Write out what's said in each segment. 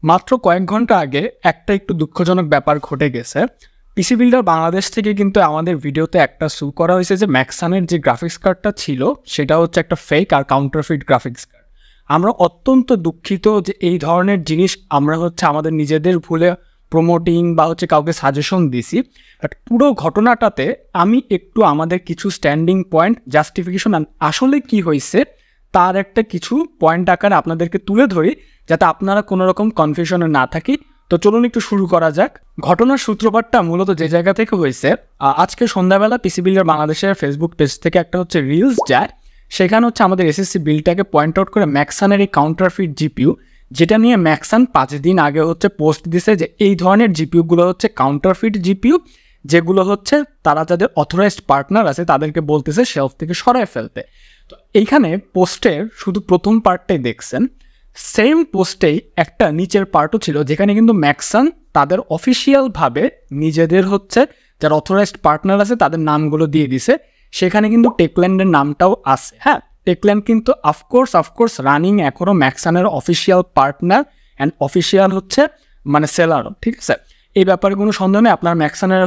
মাত্র কয়েক ঘন্টা আগে একটা একটু দুঃখজনক ব্যাপার ঘটে গেছে। পিসি বিল্ডার বাংলাদেশ থেকে কিন্তু আমাদের ভিডিওতে একটা শো করা হয়েছে যে ম্যাক্সানের যে গ্রাফিক্স কার্ডটা ছিল সেটা হচ্ছে একটা ফেক আর কাউন্টারফিট গ্রাফিক্স কার্ড। আমরা অত্যন্ত দুঃখিত যে এই ধরনের জিনিস আমরা আমাদের নিজেদের ভুলে প্রমোটিং বা কাউকে সাজেশন দিছি। বাট পুরো ঘটনাটাতে আমি একটু আমাদের কিছু স্ট্যান্ডিং পয়েন্ট জাস্টিফিকেশন আসলে কি হয়েছে তার একটা কিছু পয়েন্ট আকারে আপনাদেরকে তুলে ধরি, যাতে আপনারা কোনো রকম কনফিউশনে না থাকি। তো চলুন একটু শুরু করা যাক। ঘটনার সূত্রপাতটা মূলত যে জায়গা থেকে হয়েছে, আজকে সন্ধ্যাবেলা পিসি বিল্ডার বাংলাদেশের ফেসবুক পেজ থেকে একটা রিলস যায়। সেখানে আমাদের এসএসসি বিলটাকে পয়েন্ট আউট করে ম্যাক্সানের এই কাউন্টারফিট জিপিইউ, যেটা নিয়ে ম্যাক্সান 5 দিন আগে পোস্ট দিছে যে এই ধরনের জিপিইউগুলো কাউন্টারফিট জিপিইউ, যেগুলো তারা যাদের অথরাইজড পার্টনার আছে তাদেরকে বলতেছে শেলফ থেকে সরায় ফেলতে। তো এইখানে পোস্টের শুধু প্রথম পার্টটাই দেখছেন, সেম পোস্টেই একটা নিচের পার্টও ছিল যেখানে কিন্তু ম্যাক্সান তাদের অফিসিয়ালভাবে নিজেদের যারা অথরাইজড পার্টনার আছে তাদের নামগুলো দিয়ে দিছে। সেখানে কিন্তু টেকল্যান্ডের নামটাও আছে। হ্যাঁ, টেকল্যান্ড কিন্তু অফকোর্স রানিং এখনও ম্যাক্সানের অফিসিয়াল পার্টনার অ্যান্ড অফিসিয়াল মানে সেলারও, ঠিক আছে। এই ব্যাপারে কোনো সন্দেহ নেই। আপনার ম্যাক্সানের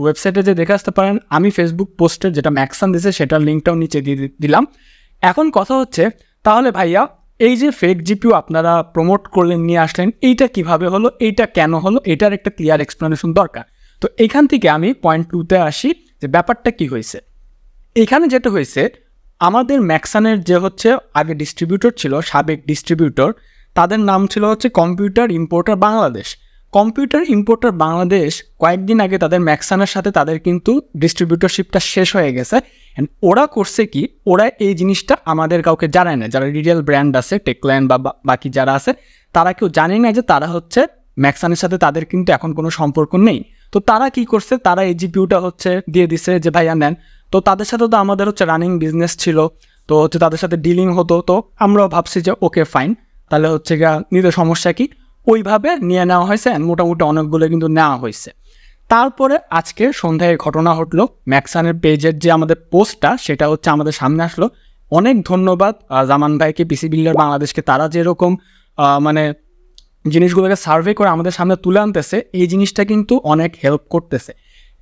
ওয়েবসাইটে যে দেখে আসতে পারেন। আমি ফেসবুক পোস্টের যেটা ম্যাক্সান দিয়েছে সেটার লিঙ্কটাও নিচে দিয়ে দিলাম। এখন কথা তাহলে ভাইয়া এই যে ফেক জিপিইউ আপনারা প্রমোট করলেন, নিয়ে আসলেন, এইটা কিভাবে হলো, এইটা কেন হলো, এটার একটা ক্লিয়ার এক্সপ্লেনেশন দরকার। তো এইখান থেকে আমি পয়েন্ট 2-তে আসি যে ব্যাপারটা কি হয়েছে। এখানে যেটা হয়েছে, আমাদের ম্যাক্সানের যে আগে ডিস্ট্রিবিউটর ছিল, সাবেক ডিস্ট্রিবিউটর, তাদের নাম ছিল computer importer Bangladesh. Computer importer Bangladesh কয়েকদিন আগে তাদের ম্যাক্সানের সাথে তাদের কিন্তু ডিস্ট্রিবিউটরশিপটা শেষ হয়ে গেছে। অ্যান্ড ওরা করছে কি, ওরা এই জিনিসটা আমাদের কাউকে জানায় না। যারা রিটেল ব্র্যান্ড আছে, টেকল্যান্ড বা বাকি যারা আছে, তারা কেউ জানে না যে তারা ম্যাক্সানের সাথে তাদের কিন্তু এখন কোনো সম্পর্ক নেই। তো তারা কি করছে, তারা এই জিপিইউটা দিয়ে দিছে যে ভাইয়া নেন। তো তাদের সাথে তো আমাদের রানিং বিজনেস ছিল, তো তাদের সাথে ডিলিং হতো। তো আমরাও ভাবছি যে ওকে ফাইন, তাহলে নিতে সমস্যা কি, ওইভাবে নিয়ে নেওয়া হয়েছে। মোটামুটি অনেকগুলো কিন্তু নেওয়া হয়েছে। তারপরে আজকে সন্ধ্যায় ঘটনা ঘটলো, ম্যাক্সানের পেজের যে আমাদের পোস্টটা সেটা আমাদের সামনে আসলো। অনেক ধন্যবাদ জামান ভাইকে, পিসি বিল্ডার বাংলাদেশকে। তারা যেরকম মানে জিনিসগুলোকে সার্ভে করে আমাদের সামনে তুলে আনতেছে, এই জিনিসটা কিন্তু অনেক হেল্প করতেছে।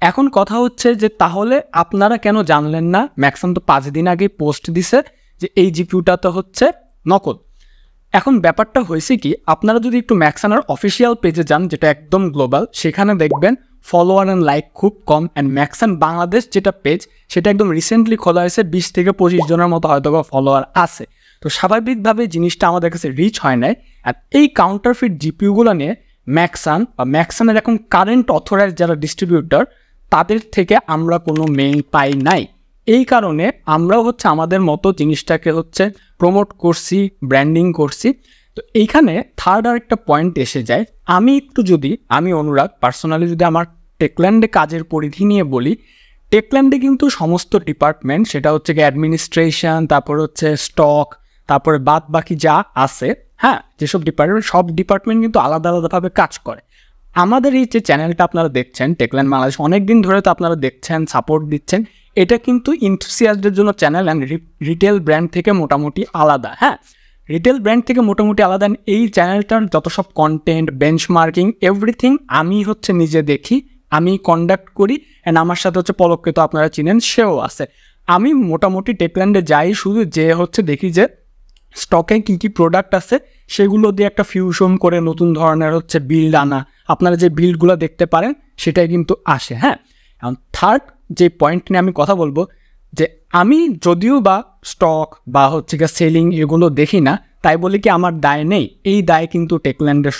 এখন কথা যে তাহলে আপনারা কেন জানলেন না? ম্যাক্সান তো 5 দিন আগে পোস্ট দিছে যে এই জিপিইউটা তো নকল। এখন ব্যাপারটা হয়েছে কি, আপনারা যদি একটু ম্যাক্সানের অফিসিয়াল পেজে যান, যেটা একদম গ্লোবাল, সেখানে দেখবেন ফলোয়ার অ্যান্ড লাইক খুব কম। অ্যান্ড ম্যাক্সান বাংলাদেশ যেটা পেজ, সেটা একদম রিসেন্টলি খোলা হয়েছে, 20 থেকে 25 জনের মতো হয়তো ফলোয়ার আছে। তো স্বাভাবিকভাবে জিনিসটা আমাদের কাছে রিচ হয় নাই। আর এই কাউন্টারফিট জিপিইউগুলো নিয়ে ম্যাক্সান বা ম্যাক্সানের এখন কারেন্ট অথরাইজ যারা ডিস্ট্রিবিউটর, তাদের থেকে আমরা কোনো মেইল পাই নাই। এই কারণে আমরাও আমাদের মতো জিনিসটাকে প্রমোট করছি, ব্র্যান্ডিং করছি। তো এইখানে থার্ড আর একটা পয়েন্ট এসে যায়। আমি অনুরাগ পার্সোনালি যদি আমার টেকল্যান্ডে কাজের পরিধি নিয়ে বলি, টেকল্যান্ডে কিন্তু সমস্ত ডিপার্টমেন্ট, সেটা অ্যাডমিনিস্ট্রেশন, তারপর স্টক, তারপরে বাদ বাকি যা আছে, হ্যাঁ, যেসব ডিপার্টমেন্ট, সব ডিপার্টমেন্ট কিন্তু আলাদা আলাদাভাবে কাজ করে। আমাদের এই যে চ্যানেলটা আপনারা দেখছেন, টেকল্যান্ড বাংলাদেশ, অনেক দিন ধরে তো আপনারা দেখছেন, সাপোর্ট দিচ্ছেন। এটা কিন্তু এনথুসিয়াস্টদের জন্য চ্যানেল অ্যান্ড রিটেল ব্র্যান্ড থেকে মোটামুটি আলাদা। হ্যাঁ, রিটেল ব্র্যান্ড থেকে মোটামুটি আলাদা। এই চ্যানেলটার যত সব কন্টেন্ট, বেঞ্চমার্কিং, এভরিথিং আমি নিজে দেখি, আমি কন্ডাক্ট করি। অ্যান্ড আমার সাথে পলককে তো আপনারা চিনেন, সেও আছে। আমি মোটামুটি টেকল্যান্ডে যাই শুধু যে দেখি যে স্টকে কী কী প্রোডাক্ট আছে, সেগুলো দিয়ে একটা ফিউশন করে নতুন ধরনের বিল্ড আনা। আপনারা যে বিল্ডগুলো দেখতে পারেন সেটাই কিন্তু আসে। হ্যাঁ, এখন থার্ড যে পয়েন্ট নিয়ে আমি কথা বলবো, যে আমি যদিও বা স্টক বা সেলিং এগুলো দেখি না, তাই বলি কি আমার দায় নেই? এই দায় কিন্তু টেকল্যান্ডের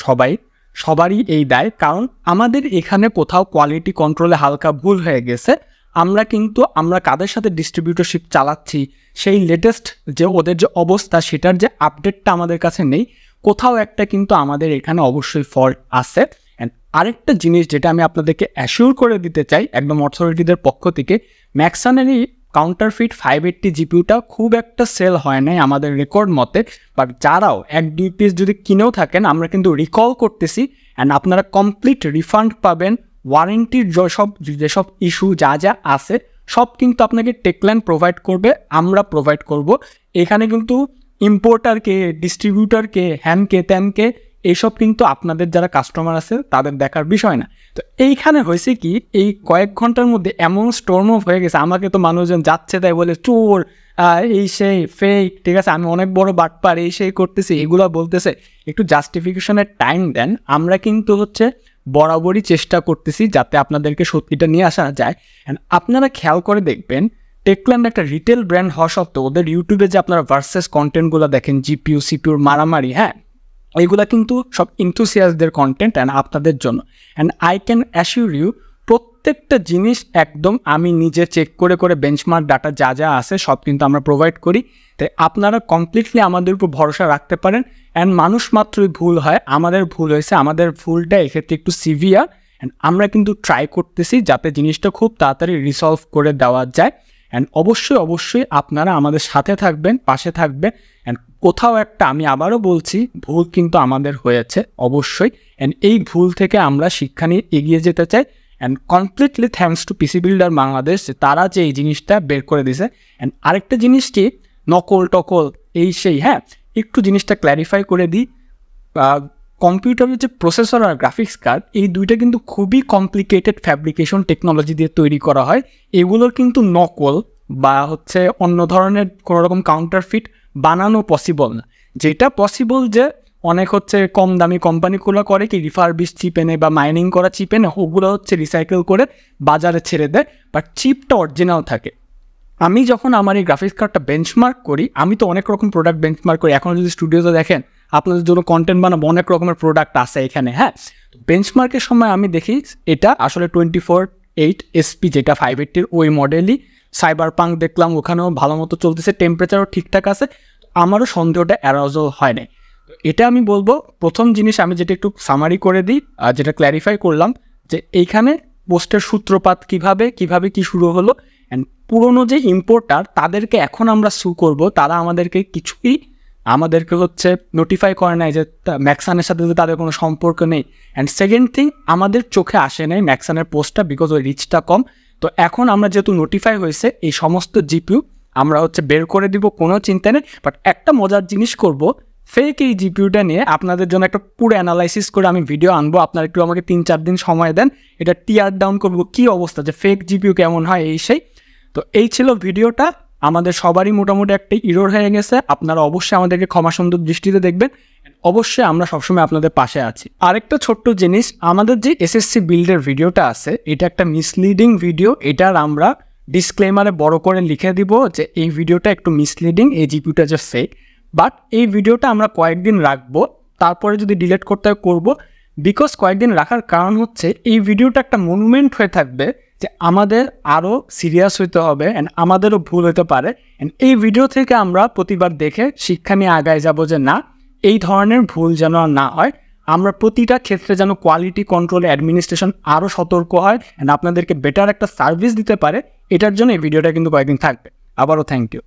সবারই এই দায়। কারণ আমাদের এখানে কোথাও কোয়ালিটি কন্ট্রোলে হালকা ভুল হয়ে গেছে। আমরা কাদের সাথে ডিস্ট্রিবিউটরশিপ চালাচ্ছি, সেই লেটেস্ট যে ওদের যে অবস্থা, সেটার যে আপডেটটা আমাদের কাছে নেই। কোথাও একটা কিন্তু আমাদের এখানে অবশ্যই ফল্ট আছে। অ্যান্ড আরেকটা জিনিস যেটা আমি আপনাদেরকে অ্যাসিওর করে দিতে চাই একদম অথরিটিদের পক্ষ থেকে, ম্যাক্সানের এই কাউন্টারফিট 580 জিপিইউটা খুব একটা সেল হয় নাই আমাদের রেকর্ড মতে। বাট যারাও 1-2 পিস যদি কিনেও থাকেন, আমরা কিন্তু রিকল করতেছি। অ্যান্ড আপনারা কমপ্লিট রিফান্ড পাবেন। ওয়ারেন্টির যেসব ইস্যু যা যা আছে সব কিন্তু আপনাকে টেকল্যান্ড প্রোভাইড করবে, আমরা প্রোভাইড করব। এখানে কিন্তু ইম্পোর্টারকে, ডিস্ট্রিবিউটারকে, হ্যানকে ত্যানকে এইসব কিন্তু আপনাদের যারা কাস্টমার আছে তাদের দেখার বিষয় না। তো এইখানে হয়েছে কি, এই কয়েক ঘন্টার মধ্যে এমন স্টর্ম অফ হয়ে গেছে, আমাকে তো মানুষজন যাচ্ছে তাই বলে চোর, এই সেই ফেক, ঠিক আছে, আমি অনেক বড় বাটপার, এই সেই করতেছি, এগুলো বলতেছে। একটু জাস্টিফিকেশনের টাইম দেন। আমরা কিন্তু হচ্ছে বরাবরই চেষ্টা করতেছি যাতে আপনাদেরকে সত্যিটা নিয়ে আসা যায়। অ্যান্ড আপনারা খেয়াল করে দেখবেন, টেকল্যান্ড একটা রিটেল ব্র্যান্ড হওয়া সত্ত্বেও ওদের ইউটিউবে যে আপনারা ভার্সেস কন্টেন্টগুলো দেখেন, জিপিইউ সিপিইউর মারামারি, হ্যাঁ, এইগুলা কিন্তু সব ইনথুসিয়াসদের কন্টেন্ট অ্যান্ড আপনাদের জন্য। And I can assure you, প্রত্যেকটা জিনিস একদম আমি নিজে চেক করে করে বেঞ্চমার্ক ডাটা যা যা আছে সব কিন্তু আমরা প্রোভাইড করি। তাই আপনারা কমপ্লিটলি আমাদের উপর ভরসা রাখতে পারেন। অ্যান্ড মানুষ মাত্রই ভুল হয়, আমাদের ভুল হয়েছে, আমাদের ভুলটা এক্ষেত্রে একটু সিভিয়ার। অ্যান্ড আমরা কিন্তু ট্রাই করতেছি যাতে জিনিসটা খুব তাড়াতাড়ি রিসলভ করে দেওয়া যায়। অ্যান্ড অবশ্যই আপনারা আমাদের সাথে থাকবেন, পাশে থাকবেন। অ্যান্ড কোথাও একটা, আমি আবারও বলছি, ভুল কিন্তু আমাদের হয়েছে অবশ্যই। অ্যান্ড এই ভুল থেকে আমরা শিক্ষা নিয়ে এগিয়ে যেতে চাই। And completely thanks to PC builder Bangladesh, তারা যে এই জিনিসটা বের করে দিয়েছে। অ্যান্ড আরেকটা জিনিস কি, নকল টকল এই সেই, হ্যাঁ, একটু জিনিসটা ক্ল্যারিফাই করে দিই। কম্পিউটারের যে প্রসেসর আর গ্রাফিক্স কার্ড, এই দুইটা কিন্তু খুবই কমপ্লিকেটেড ফ্যাব্রিকেশন টেকনোলজি দিয়ে তৈরি করা হয়। এগুলোর কিন্তু নকল বা হচ্ছে অন্য ধরনের কোনো রকম কাউন্টারফিট বানানো পসিবল না। যেটা পসিবল যে অনেক হচ্ছে কম দামি কোম্পানিগুলো করে কি, রিফারবিশ চিপ এনে বা মাইনিং করা চিপ এনে ওগুলো হচ্ছে রিসাইকেল করে বাজারে ছেড়ে দেয়, বাট চিপটা অরিজিনাল থাকে। আমি যখন আমার এই গ্রাফিক্স কার্ডটা বেঞ্চমার্ক করি, আমি তো অনেক রকম প্রোডাক্ট বেঞ্চমার্ক করি। এখন যদি স্টুডিওতে দেখেন, আপনাদের জন্য কন্টেন্ট বানাবো, অনেক রকমের প্রোডাক্ট আছে এখানে, হ্যাঁ। বেঞ্চমার্কের সময় আমি দেখি এটা আসলে 24/8 SP, যেটা 580 ওই মডেলই। সাইবার পাঙ্ক দেখলাম, ওখানেও ভালো মতো চলতেছে, টেম্পারেচারও ঠিকঠাক আছে, আমারও সন্দেহটা অ্যারাউজল হয় নাই। এটা আমি বলবো প্রথম জিনিস, আমি যেটা একটু সামারি করে দিই, যেটা ক্ল্যারিফাই করলাম, যে এইখানে পোস্টের সূত্রপাত কিভাবে কি শুরু হলো। অ্যান্ড পুরোনো যে ইম্পোর্টার, তাদেরকে এখন আমরা সু করব, তারা আমাদেরকে হচ্ছে নোটিফাই করে নাই যে ম্যাক্সানের সাথে তাদের কোনো সম্পর্ক নেই। অ্যান্ড সেকেন্ড থিং, আমাদের চোখে আসে নাই ম্যাক্সানের পোস্টটা, বিকজ ওই রিচটা কম। তো এখন আমরা যেহেতু নোটিফাই হয়েছে, এই সমস্ত জিপিইউ আমরা হচ্ছে বের করে দিব, কোনো চিন্তা নেই। বাট একটা মজার জিনিস করব, ফেক এই জিপিইউটা নিয়ে আপনাদের জন্য একটা পুরো অ্যানালাইসিস করে আমি ভিডিও আনবো। আপনারা একটু আমাকে 3-4 দিন সময় দেন, এটা টিয়ার ডাউন করবো, কী অবস্থা, যে ফেক জিপিইউ কেমন হয় এই সেই। তো এই ছিল ভিডিওটা। আমাদের সবারই মোটামুটি একটা ইরর হয়ে গেছে, আপনারা অবশ্যই আমাদেরকে ক্ষমা সুন্দর দৃষ্টিতে দেখবেন। অবশ্যই আমরা সবসময় আপনাদের পাশে আছি। আরেকটা ছোট্ট জিনিস, আমাদের যে এসএসসি বিল্ডের ভিডিওটা আছে, এটা একটা মিসলিডিং ভিডিও। এটার আমরা ডিসক্লেমারে বড় করে লিখে দিব যে এই ভিডিওটা একটু মিসলিডিং, এই জিপিইউটা যে ফেক। বাট এই ভিডিওটা আমরা কয়েকদিন রাখবো, তারপরে যদি ডিলিট করতে হয় করবো। বিকজ কয়েকদিন রাখার কারণ হচ্ছে, এই ভিডিওটা একটা মনুমেন্ট হয়ে থাকবে যে আমাদের আরও সিরিয়াস হইতে হবে, অ্যান্ড আমাদেরও ভুল হতে পারে। অ্যান্ড এই ভিডিও থেকে আমরা প্রতিবার দেখে শিক্ষা নিয়ে আগায় যাব যে না, এই ধরনের ভুল যেন না হয়। আমরা প্রতিটা ক্ষেত্রে যেন কোয়ালিটি কন্ট্রোল অ্যাডমিনিস্ট্রেশন আরও সতর্ক হয়, অ্যান্ড আপনাদেরকে বেটার একটা সার্ভিস দিতে পারে। এটার জন্য এই ভিডিওটা কিন্তু কয়েকদিন থাকবে। আবারও থ্যাংক ইউ।